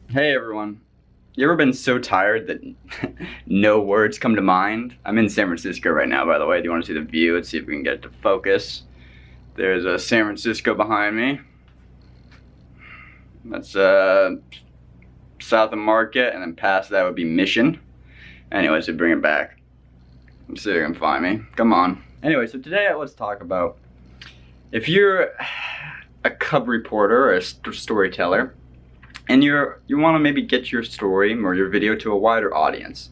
Hey everyone. You ever been so tired that no words come to mind? I'm in San Francisco right now, by the way. Do you want to see the view? Let's see if we can get it to focus. There's a San Francisco behind me. That's south of Market, and then past that would be Mission. Anyways, to bring it back. Let's see if you can find me. Come on. Anyway, so today let's talk about if you're a cub reporter or a storyteller, and you want to maybe get your story or your video to a wider audience.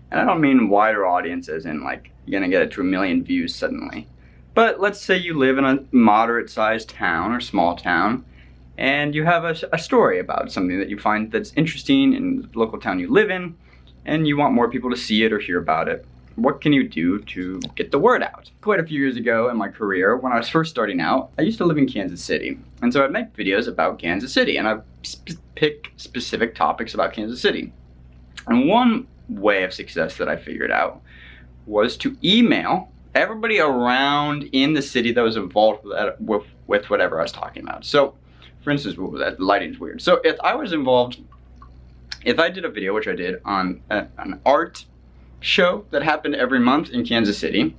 And I don't mean wider audience as in like you're gonna get it to 1 million views suddenly. But let's say you live in a moderate sized town or small town, and you have a story about something that you find that's interesting in the local town you live in, and you want more people to see it or hear about it. What can you do to get the word out? Quite a few years ago in my career, when I was first starting out, I used to live in Kansas City. And so I'd make videos about Kansas City, and I'd pick specific topics about Kansas City. And one way of success that I figured out was to email everybody around in the city that was involved with whatever I was talking about. So, for instance, that lighting's weird. So if I was involved, if I did a video, which I did, on an art show that happened every month in Kansas City,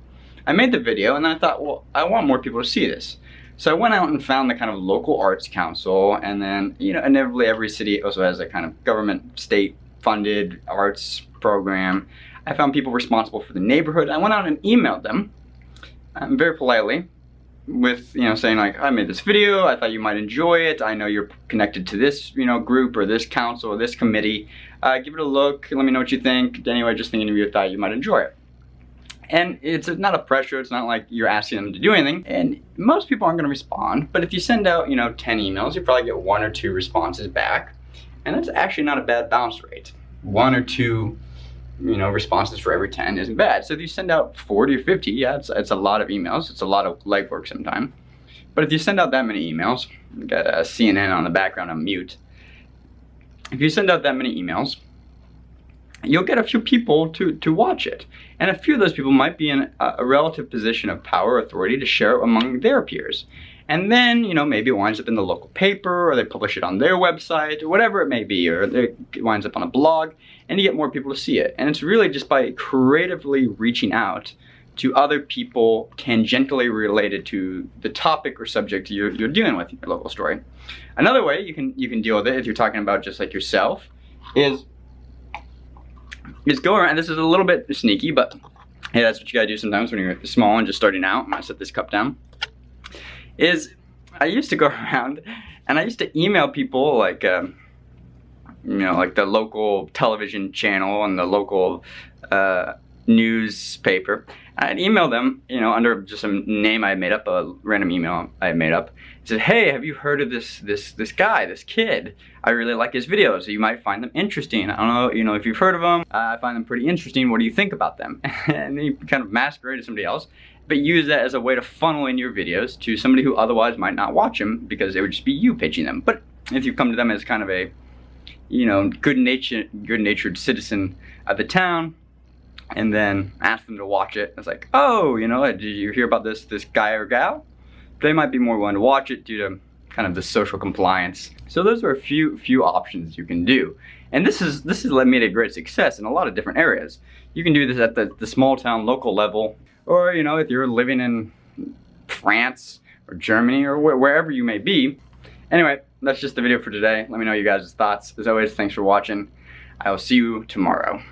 I made the video and then I thought, well, I want more people to see this. So I went out and found the kind of local arts council, and then, you know, inevitably every city also has a kind of government, state funded arts program. I found people responsible for the neighborhood. I went out and emailed them very politely with, you know, saying like, I made this video, I thought you might enjoy it, I know you're connected to this, you know, group or this council or this committee, give it a look, let me know what you think. Anyway, just thinking of you, thought you might enjoy it. And it's not a pressure, it's not like you're asking them to do anything, and most people aren't going to respond. But if you send out, you know, 10 emails, you probably get 1 or 2 responses back, and that's actually not a bad bounce rate. 1 or 2, you know, responses for every 10 isn't bad. So if you send out 40 or 50, yeah, it's a lot of emails. It's a lot of legwork sometimes. But if you send out that many emails, got a CNN on the background on mute. If you send out that many emails, you'll get a few people to watch it. And a few of those people might be in a relative position of power or authority to share it among their peers. And then, you know, maybe it winds up in the local paper, or they publish it on their website, or whatever it may be, or it winds up on a blog, and you get more people to see it. And it's really just by creatively reaching out to other people tangentially related to the topic or subject you're dealing with in your local story. Another way you can deal with it, if you're talking about just like yourself, is go around. This is a little bit sneaky, but hey, that's what you gotta do sometimes when you're small and just starting out. I'm gonna set this cup down. I used to go around and I used to email people like, you know, like the local television channel and the local newspaper. I'd email them, you know, under just some name I had made up, a random email I had made up. I said, hey, have you heard of this guy, this kid? I really like his videos. You might find them interesting. I don't know, you know, if you've heard of them. I find them pretty interesting. What do you think about them? And then you kind of masquerade as somebody else, but use that as a way to funnel in your videos to somebody who otherwise might not watch them because it would just be you pitching them. But if you come to them as kind of a, you know, good-natured citizen of the town, and then ask them to watch it, it's like, oh, you know, did you hear about this guy or gal? They might be more willing to watch it due to kind of the social compliance. So those are a few options you can do. And this has led me to great success in a lot of different areas. You can do this at the small town local level, or, you know, if you're living in France or Germany or wherever you may be. Anyway, that's just the video for today. Let me know you guys' thoughts. As always, thanks for watching. I will see you tomorrow.